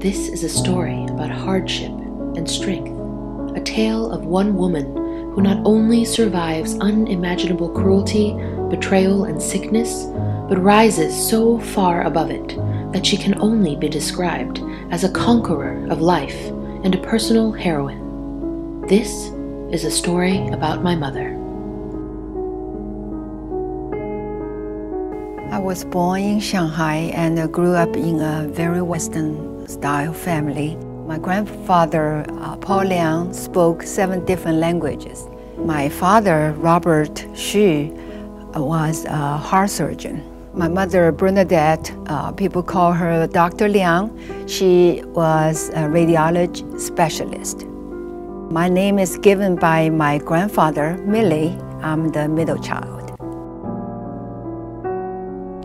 This is a story about hardship and strength, a tale of one woman who not only survives unimaginable cruelty, betrayal, and sickness, but rises so far above it that she can only be described as a conqueror of life and a personal heroine. This is a story about my mother. I was born in Shanghai and grew up in a very Western-style family. My grandfather, Paul Liang, spoke 7 different languages. My father, Robert Xu, was a heart surgeon. My mother, Bernadette, people call her Dr. Liang. She was a radiology specialist. My name is given by my grandfather, Millie. I'm the middle child.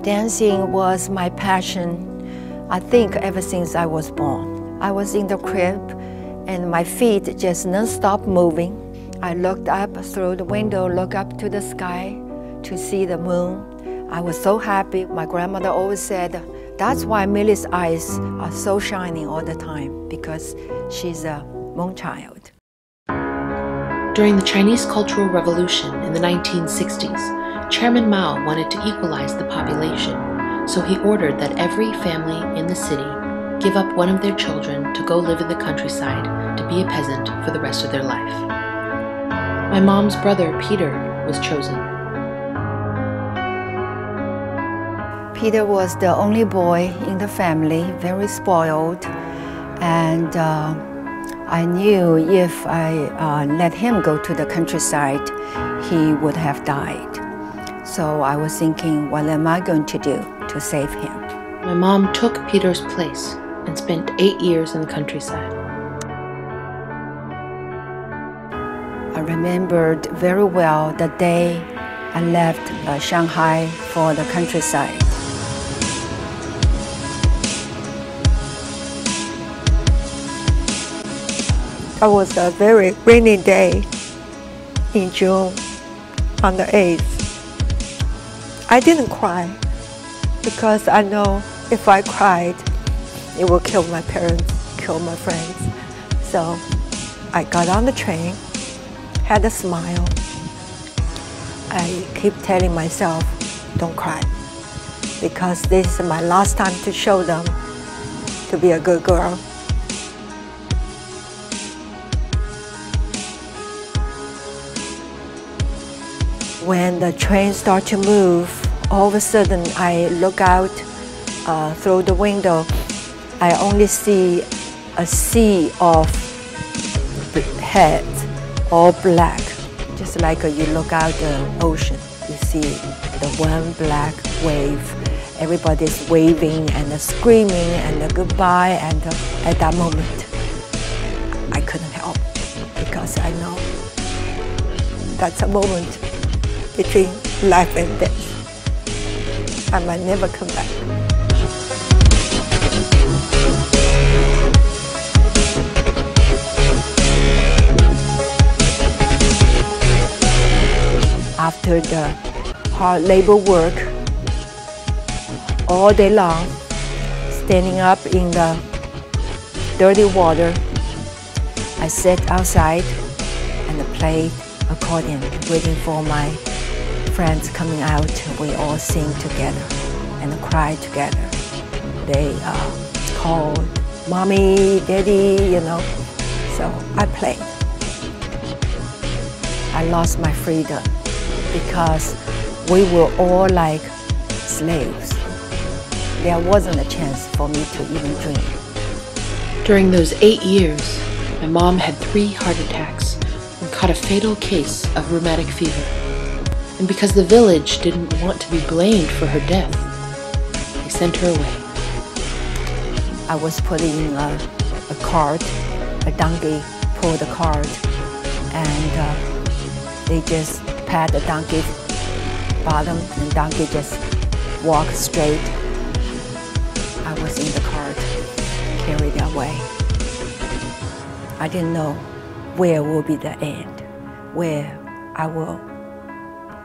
Dancing was my passion, I think, ever since I was born. I was in the crib and my feet just non-stop moving. I looked up through the window, looked up to the sky to see the moon. I was so happy. My grandmother always said, that's why Millie's eyes are so shining all the time, because she's a moon child. During the Chinese Cultural Revolution in the 1960s, Chairman Mao wanted to equalize the population, so he ordered that every family in the city give up one of their children to go live in the countryside to be a peasant for the rest of their life. My mom's brother, Peter, was chosen. Peter was the only boy in the family, very spoiled, and I knew if I let him go to the countryside, he would have died. So I was thinking, what am I going to do to save him? My mom took Peter's place and spent 8 years in the countryside. I remembered very well the day I left Shanghai for the countryside. It was a very rainy day in June on the 8th. I didn't cry because I know if I cried, it will kill my parents, kill my friends. So I got on the train, had a smile. I keep telling myself, don't cry, because this is my last time to show them to be a good girl. When the train starts to move, all of a sudden I look out through the window. I only see a sea of heads, all black. Just like you look out the ocean, you see the one black wave. Everybody's waving and screaming and goodbye, and at that moment, I couldn't help, because I know that's a moment between life and death. I might never come back. After the hard labor work, all day long, standing up in the dirty water, I sat outside and played accordion, waiting for my friends coming out. We all sing together and cry together. They called mommy, daddy, you know. So I played. I lost my freedom because we were all like slaves. There wasn't a chance for me to even dream. During those 8 years, my mom had 3 heart attacks and caught a fatal case of rheumatic fever. And because the village didn't want to be blamed for her death, they sent her away. I was put in a cart, a donkey pulled the cart, and they just pat the donkey's bottom, and the donkey just walked straight. I was in the cart, carried away. I didn't know where will be the end, where I will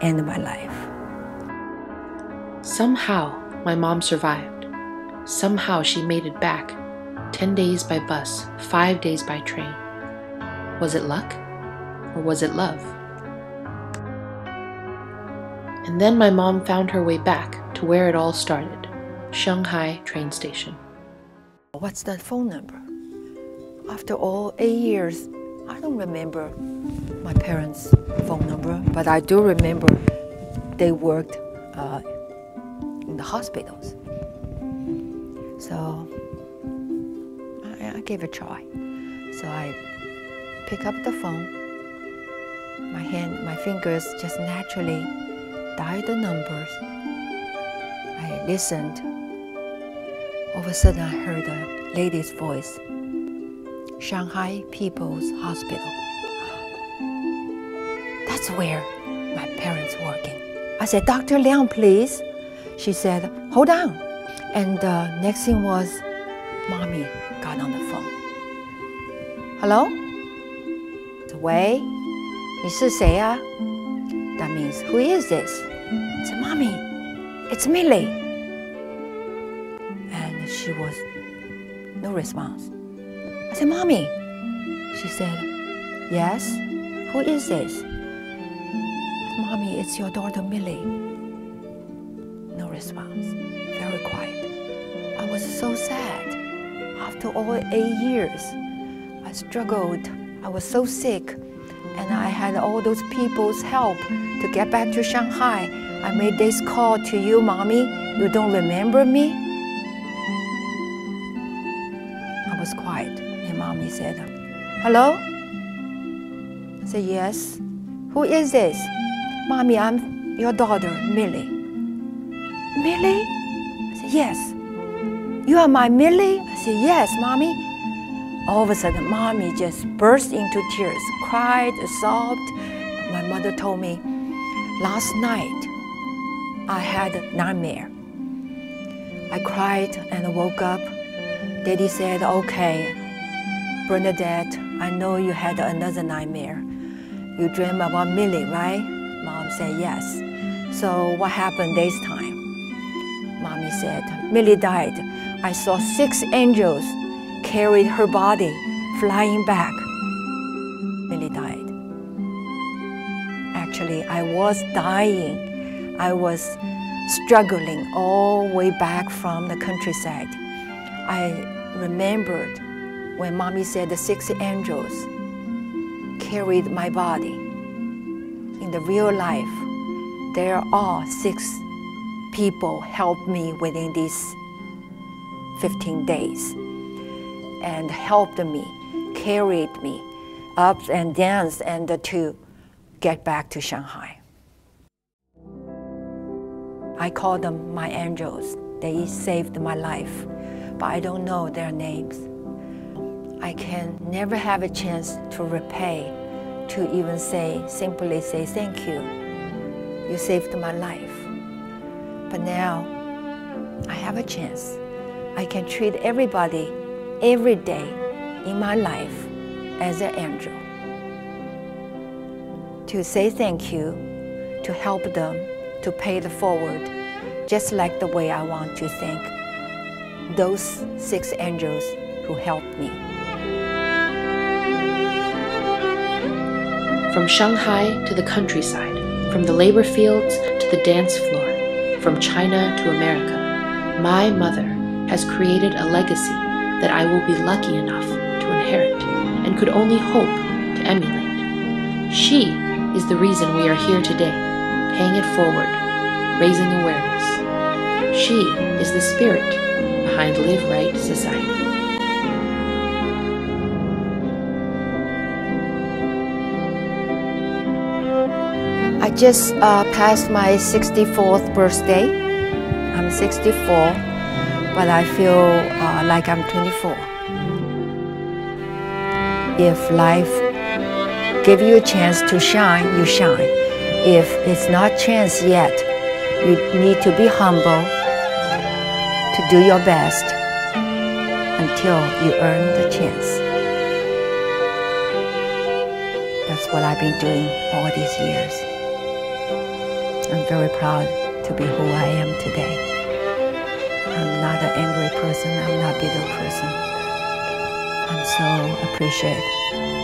end my life. Somehow, my mom survived. Somehow she made it back 10 days by bus, 5 days by train. Was it luck? Or was it love? And then my mom found her way back to where it all started, Shanghai train station. What's that phone number? After all 8 years, I don't remember my parents' phone number, but I do remember they worked in the hospitals. So I gave it a try. So I pick up the phone. My fingers just naturally dialed the numbers. I listened. All of a sudden I heard a lady's voice. Shanghai People's Hospital. That's where my parents are working. I said, Dr. Liang, please. She said, hold on. And next thing was, Mommy got on the phone. Hello? 喂，你是谁啊? That means, who is this? I said, Mommy, it's Millie. And she was no response. I said, Mommy. She said, yes, who is this? Mommy, it's your daughter Millie. No response, very quiet. I was so sad. After all 8 years, I struggled. I was so sick, and I had all those people's help to get back to Shanghai. I made this call to you, Mommy. You don't remember me? I was quiet, and Mommy said, hello? I said, yes. Who is this? Mommy, I'm your daughter, Millie. Millie? I said, yes. You are my Millie? I said, yes, Mommy. All of a sudden, Mommy just burst into tears, cried, sobbed. My mother told me, last night, I had a nightmare. I cried and woke up. Daddy said, okay, Bernadette, I know you had another nightmare. You dreamed about Millie, right? Mom said, yes. So what happened this time? Mommy said, Millie died. I saw 6 angels carried her body flying back. Millie died. Actually, I was dying. I was struggling all the way back from the countryside. I remembered when Mommy said the 6 angels carried my body. In the real life, there are 6 people helped me within these 15 days and helped me, carried me up and down and to get back to Shanghai. I call them my angels. They saved my life, but I don't know their names. I can never have a chance to repay, to even simply say thank you. You saved my life. But now I have a chance. I can treat everybody every day in my life as an angel. To say thank you, to help them, to pay it forward, just like the way I want to thank those 6 angels who helped me. From Shanghai to the countryside, from the labor fields to the dance floor, from China to America, my mother has created a legacy that I will be lucky enough to inherit and could only hope to emulate. She is the reason we are here today, paying it forward, raising awareness. She is the spirit behind Wright Society. I just passed my 64th birthday. I'm 64, but I feel like I'm 24. If life gives you a chance to shine, you shine. If it's not chance yet, you need to be humble, to do your best until you earn the chance. That's what I've been doing all these years. I'm very proud to be who I am today. I'm not an angry person, I'm not a bitter person. I'm so appreciated.